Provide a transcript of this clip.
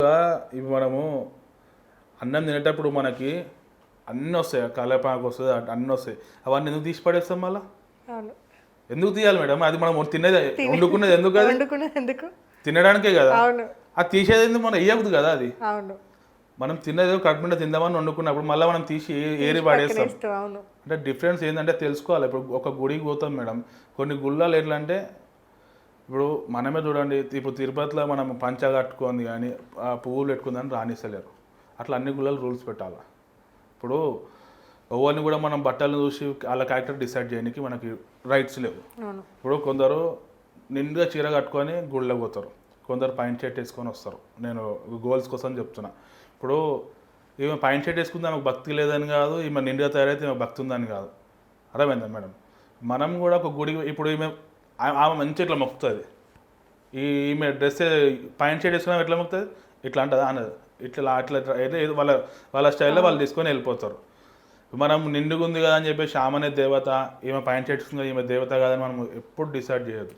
ఇవి మనము అన్నం తినేటప్పుడు మనకి అన్నీ వస్తాయి, కలేపాకు వస్తుంది, అన్నీ వస్తాయి. అవన్నీ ఎందుకు తీసి పడేస్తాం మళ్ళీ? అవును. ఎందుకు తీయాలి మేడం? అది మనం తినేది వండుకునేది ఎందుకు? అది ఎందుకు? తినడానికే కదా. అవును. అది తీసేది ఎందుకు? మనం వేయకూడదు కదా. అది అవును. మనం తినేది కడుపు నిండా తిందామని వండుకున్నప్పుడు మళ్ళీ మనం తీసి ఏరి పడేస్తాం. అవును. అంటే డిఫరెన్స్ ఏంటంటే తెలుసుకోవాలి. ఇప్పుడు ఒక గుడికి పోతాం మేడం, కొన్ని గుళ్ళలు ఎట్లా అంటే ఇప్పుడు మనమే చూడండి, ఇప్పుడు తిరుపతిలో మనం పంచ కట్టుకుంది కానీ పువ్వులు పెట్టుకుందని రాణిస్తలేరు. అట్లా అన్ని గుళ్ళలు రూల్స్ పెట్టాలి. ఇప్పుడు ఎవరిని కూడా మనం బట్టలు చూసి వాళ్ళ క్యారెక్టర్ డిసైడ్ చేయడానికి మనకి రైట్స్ లేవు. ఇప్పుడు కొందరు నిండుగా చీర కట్టుకొని గుళ్ళకి పోతారు, కొందరు పాయింట్ షర్ట్ వేసుకొని వస్తారు. నేను గోల్స్ కోసం చెప్తున్నా. ఇప్పుడు ఈమె పాయింట్ షర్ట్ వేసుకుంది ఆమెకు భక్తి లేదని కాదు, ఈమె నిండుగా తయారైతే ఈమె భక్తి ఉందని కాదు. అర్థమైందా మేడం? మనం కూడా ఒక గుడి, ఇప్పుడు ఆమె మంచి ఇట్లా మొక్కుతుంది, ఈమె డ్రెస్ పాయింట్ షర్ట్ వేసుకున్నా ఎట్లా మొక్కుతుంది, ఇట్లా అంటది అన్నది, ఇట్లా అట్లా ఏదో వాళ్ళ వాళ్ళ స్టైల్లో వాళ్ళు తీసుకొని వెళ్ళిపోతారు. మనం నిండుగా ఉంది కదా అని చెప్పేసి ఆమెనే దేవత, ఈమె పాయింట్ షర్ట్ వేసుకుంది ఈమె దేవత కాదని మనం ఎప్పుడు డిసైడ్ చేయొద్దు.